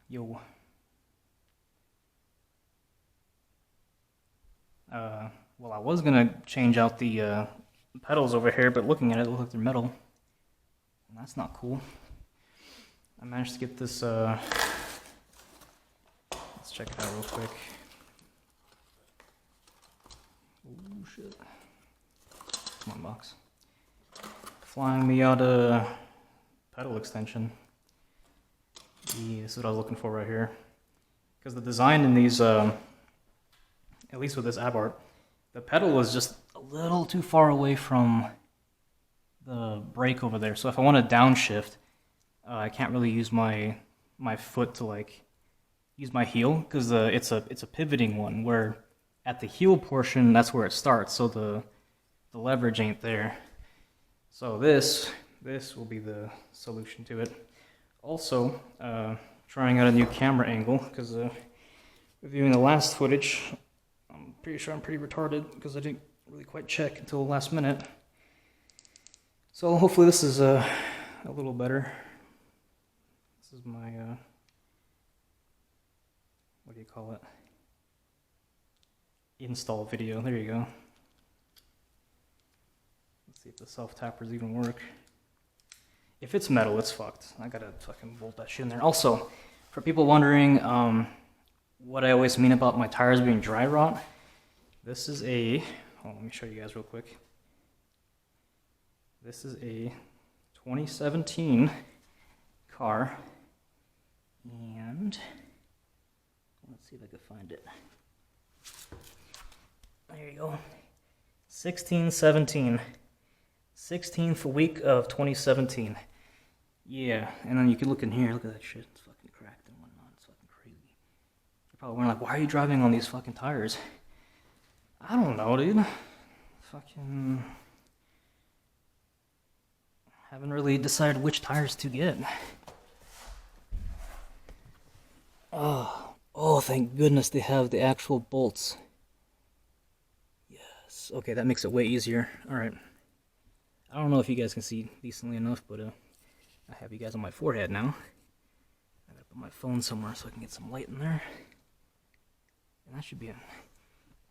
Yo. Well, I was gonna change out the pedals over here, but looking at it, look like they're metal. And that's not cool. I managed to get this, let's check it out real quick. Oh, shit. Come on, box. Flyin Miata pedal extension. Yeah, this is what I was looking for right here. Because the design in these, at least with this ab art, the pedal was just a little too far away from the brake over there. So if I want to downshift, I can't really use my foot to like use my heel because it's a pivoting one where at the heel portion that's where it starts. So the leverage ain't there. So this will be the solution to it. Also, trying out a new camera angle because reviewing the last footage, I'm pretty sure I'm pretty retarded because I didn't really quite check until the last minute. So hopefully this is a little better. This is my, what do you call it? Install video. There you go. Let's see if the self-tappers even work. If it's metal, it's fucked. I gotta fucking bolt that shit in there. Also, for people wondering what I always mean about my tires being dry rot, this is a, let me show you guys real quick. This is a 2017 car, and let's see if I can find it. There you go. 16/17. 16th week of 2017. Yeah, and then you can look in here. Look at that shit. It's fucking cracked and whatnot. It's fucking crazy. You're probably wondering, like, why are you driving on these fucking tires? I don't know, dude. Fucking haven't really decided which tires to get. Oh, thank goodness they have the actual bolts. Yes. Okay, that makes it way easier. All right. I don't know if you guys can see decently enough, but I have you guys on my forehead now. I gotta put my phone somewhere so I can get some light in there. And that should be an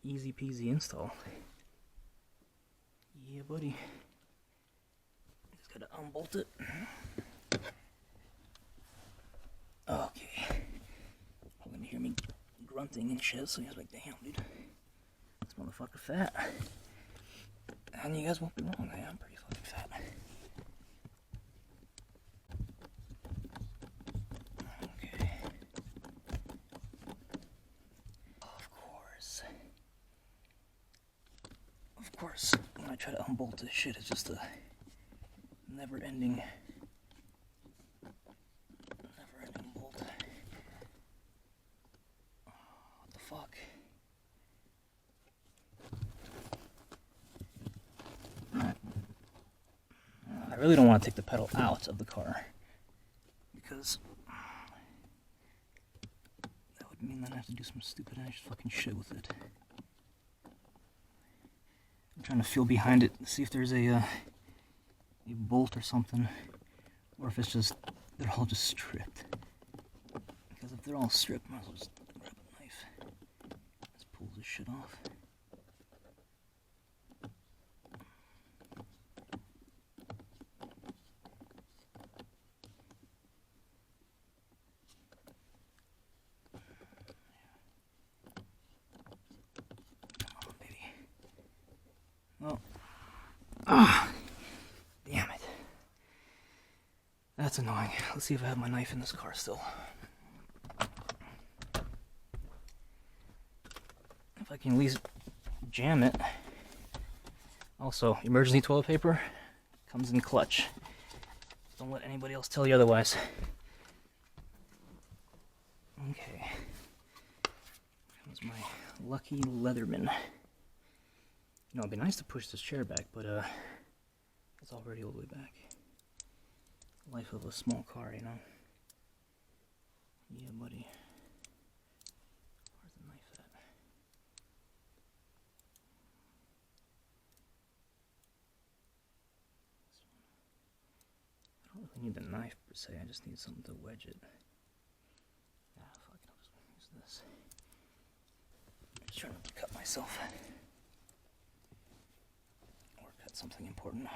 easy peasy install. Yeah, buddy. Just gotta unbolt it. Okay. I'm gonna hear me grunting and shit, so you guys are like, damn, dude. This motherfucker fat. And you guys won't be wrong, I am pretty fucking fat. Okay. Of course, when I try to unbolt this shit, it's just a never-ending bolt. What the fuck? I really don't want to take the pedal out of the car because that would mean that I have to do some stupid ass fucking shit with it. I'm trying to feel behind it, see if there's a bolt or something, or if it's just they're all just stripped. Because if they're all stripped, I might as well just grab a knife. Let's pull this shit off. Oh. Ah! Damn it. That's annoying. Let's see if I have my knife in this car still. If I can at least jam it. Also, emergency toilet paper comes in clutch. Don't let anybody else tell you otherwise. Okay. Comes my lucky Leatherman. You know, it'd be nice to push this chair back, but it's already all the way back. Life of a small car, you know? Yeah, buddy. Where's the knife at? I don't really need the knife per se, I just need something to wedge it. this. Just trying not to cut myself. Or cut something important.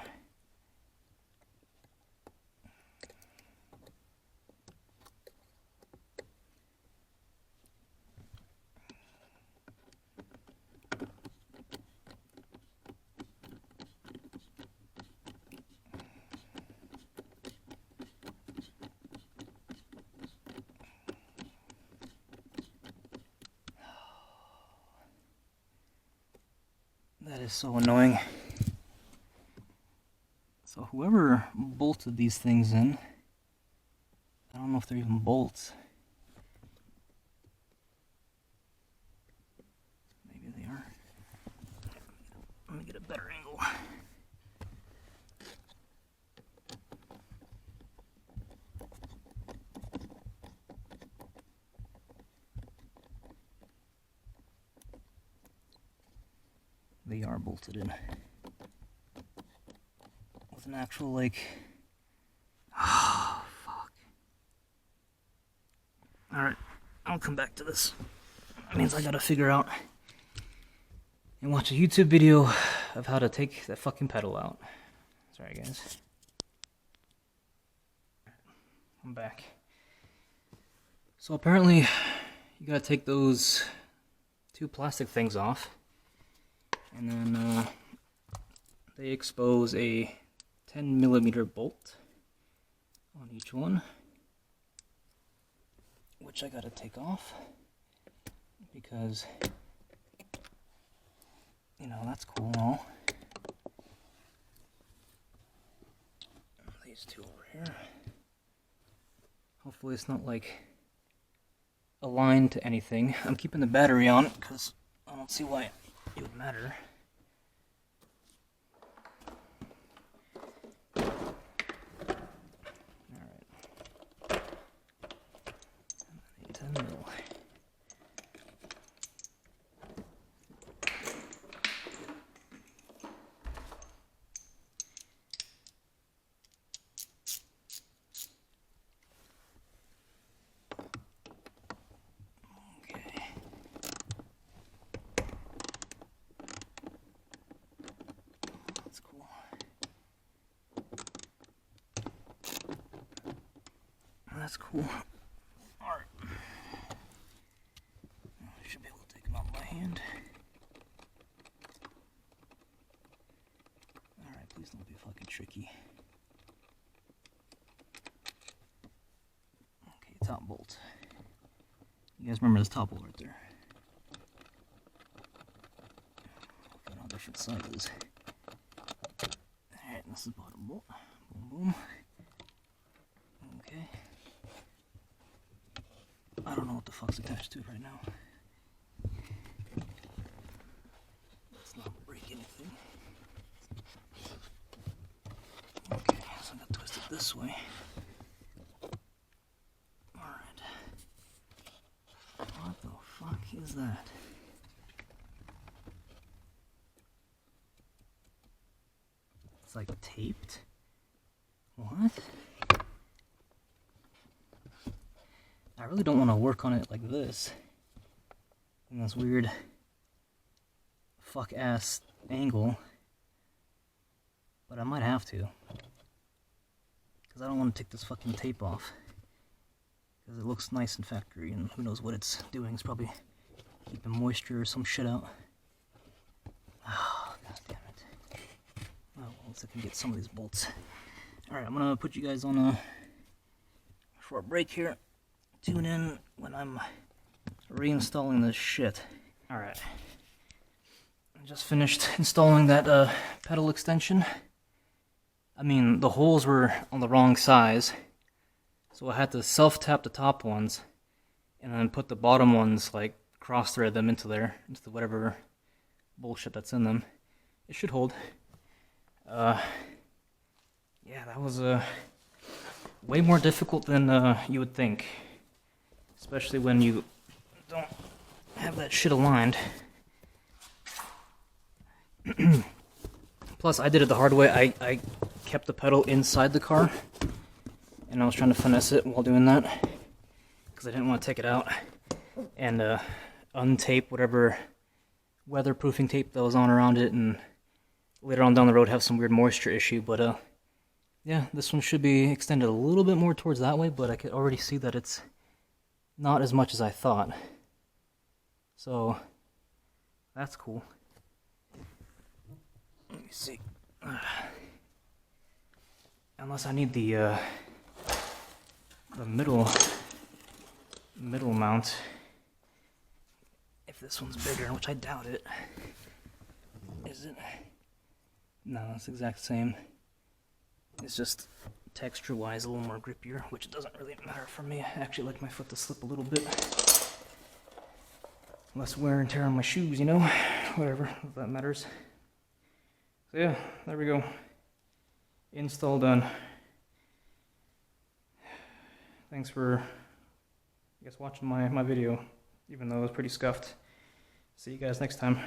That is so annoying. So whoever bolted these things in, I don't know if they're even bolts. Maybe they are. Let me get a better angle. They are bolted in. With an actual, like... Oh, fuck. Alright, I'll come back to this. That means I gotta figure out and watch a YouTube video of how to take that fucking pedal out. Sorry, guys. I'm back. So apparently, you gotta take those two plastic things off. And then they expose a 10mm bolt on each one, which I gotta take off because, you know, that's cool and all. These two over here. Hopefully it's not like aligned to anything. I'm keeping the battery on because I don't see why it would matter. Alright. 10 mil. That's cool. Alright. I should be able to take them out with my hand. Alright, please don't be fucking tricky. Okay, top bolt. You guys remember this top bolt right there? Okay, all different sizes. Alright, this is bottom bolt. Boom, boom. Okay. I don't know what the fuck's attached to it right now. Let's not break anything. Okay, so I'm gonna twist it this way. Alright. What the fuck is that? It's like taped? What? I really don't want to work on it like this, in this weird fuck-ass angle, but I might have to, because I don't want to take this fucking tape off, because it looks nice in factory, and who knows what it's doing. It's probably keeping moisture or some shit out. Oh, god damn it. Oh, well, let's see if I can get some of these bolts. Alright, I'm gonna put you guys on a short break here. Tune in when I'm reinstalling this shit. Alright. I just finished installing that pedal extension. I mean, the holes were on the wrong size, so I had to self-tap the top ones and then put the bottom ones, like, cross-thread them into there, into whatever bullshit that's in them. It should hold. Yeah, that was way more difficult than you would think. Especially when you don't have that shit aligned. Plus, I did it the hard way. I kept the pedal inside the car, and I was trying to finesse it while doing that, because I didn't want to take it out. and untape whatever weatherproofing tape that was on around it, and later on down the road have some weird moisture issue. But yeah, this one should be extended a little bit more towards that way, but I could already see that it's not as much as I thought. So that's cool. Let me see. Unless I need the middle mount. If this one's bigger, which I doubt it. Is it? No, it's the exact same. It's just texture-wise a little more grippier, which doesn't really matter for me. I actually like my foot to slip a little bit. Less wear and tear on my shoes, you know? Whatever, if that matters. So yeah, there we go. Install done. Thanks for, I guess, watching my video, even though it was pretty scuffed. See you guys next time.